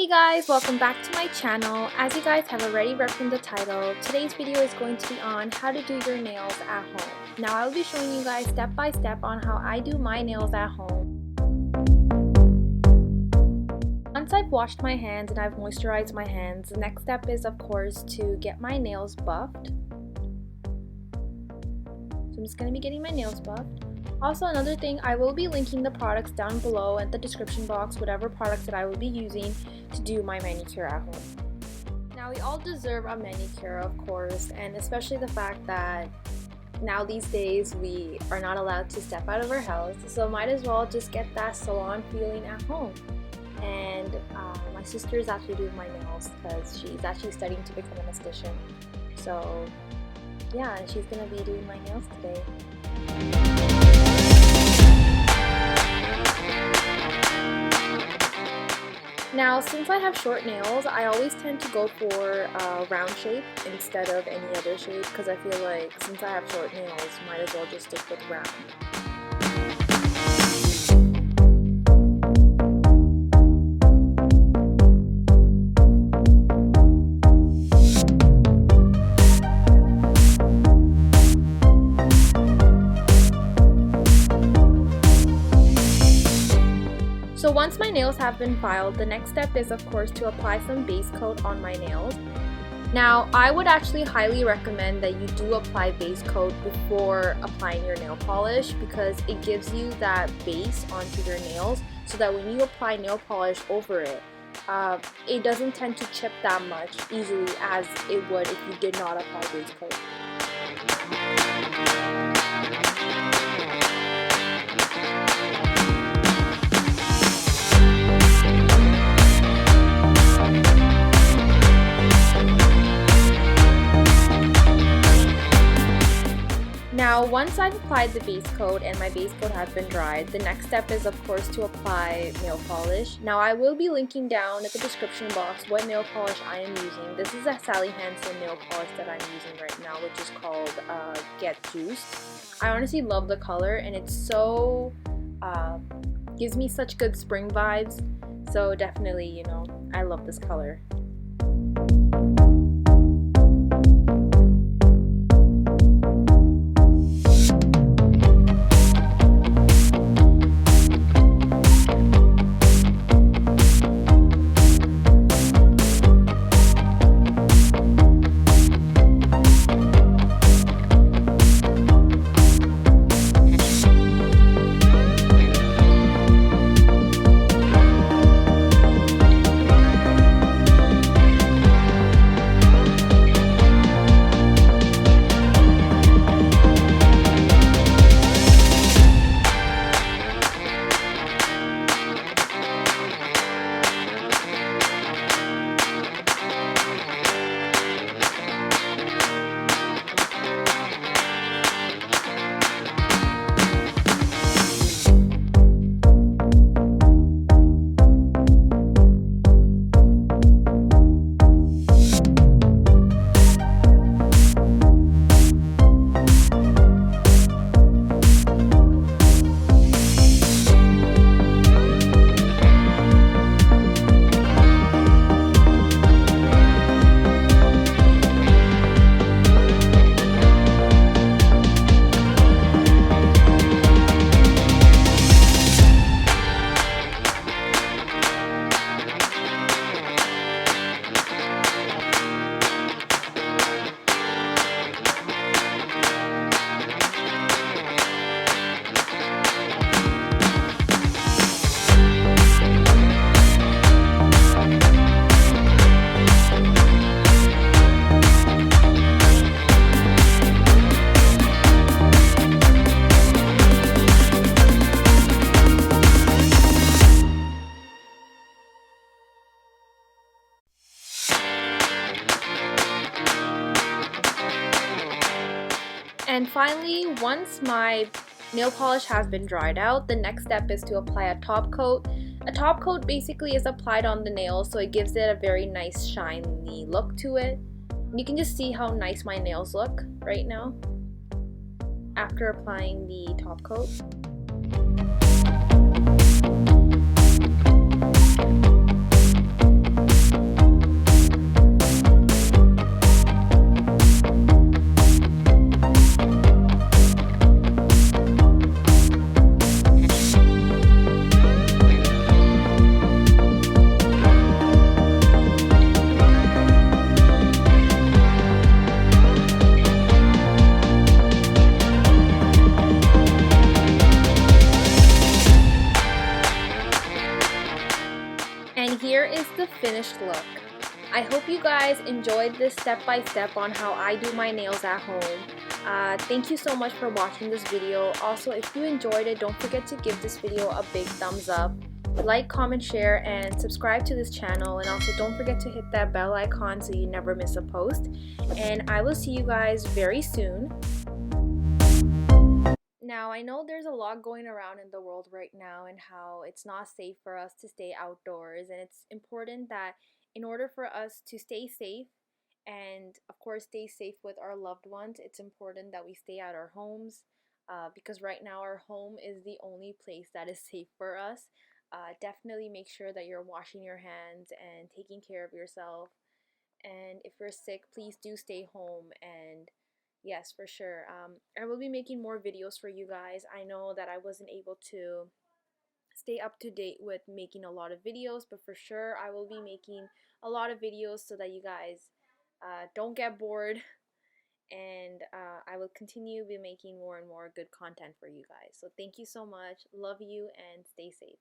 Hey guys, welcome back to my channel. As you guys have already read from the title, today's video is going to be on how to do your nails at home. Now I will be showing you guys step by step on how I do my nails at home. Once I've washed my hands and I've moisturized my hands, the next step is of course to get my nails buffed. So I'm just going to be getting my nails buffed. Also, another thing, I will be linking the products down below in the description box, whatever products that I will be using to do my manicure at home. Now, we all deserve a manicure, of course, and especially the fact that now these days we are not allowed to step out of our house, so might as well just get that salon feeling at home. And my sister is actually doing my nails because she's actually studying to become an esthetician. So yeah, and she's gonna be doing my nails today. Now, since I have short nails, I always tend to go for a round shape instead of any other shape because I feel like since I have short nails, might as well just stick with round. So once my nails have been filed, the next step is of course to apply some base coat on my nails. Now, I would actually highly recommend that you do apply base coat before applying your nail polish because it gives you that base onto your nails so that when you apply nail polish over it, it doesn't tend to chip that much easily as it would if you did not apply base coat. Now, once I've applied the base coat and my base coat has been dried, the next step is of course to apply nail polish. Now, I will be linking down in the description box what nail polish I am using. This is a Sally Hansen nail polish that I'm using right now, which is called Get Juiced. I honestly love the color and it's so, gives me such good spring vibes. So definitely, you know, I love this color. And finally, once my nail polish has been dried out, the next step is to apply a top coat. A top coat basically is applied on the nails so it gives it a very nice shiny look to it. And you can just see how nice my nails look right now after applying the top coat. is the finished look. I hope you guys enjoyed this step-by-step on how I do my nails at home. Thank you so much for watching this video. Also, if you enjoyed it, don't forget to give this video a big thumbs up. Like, comment, share, and subscribe to this channel. And also don't forget to hit that bell icon so you never miss a post. And I will see you guys very soon. Now, I know there's a lot going around in the world right now and how it's not safe for us to stay outdoors, and it's important that in order for us to stay safe and of course stay safe with our loved ones, it's important that we stay at our homes, because right now our home is the only place that is safe for us. Definitely make sure that you're washing your hands and taking care of yourself, and if you're sick, please do stay home. And yes, for sure, I will be making more videos for you guys. I know that I wasn't able to stay up to date with making a lot of videos, but for sure I will be making a lot of videos so that you guys don't get bored, and I will continue be making more and more good content for you guys. So thank you so much, love you, and stay safe.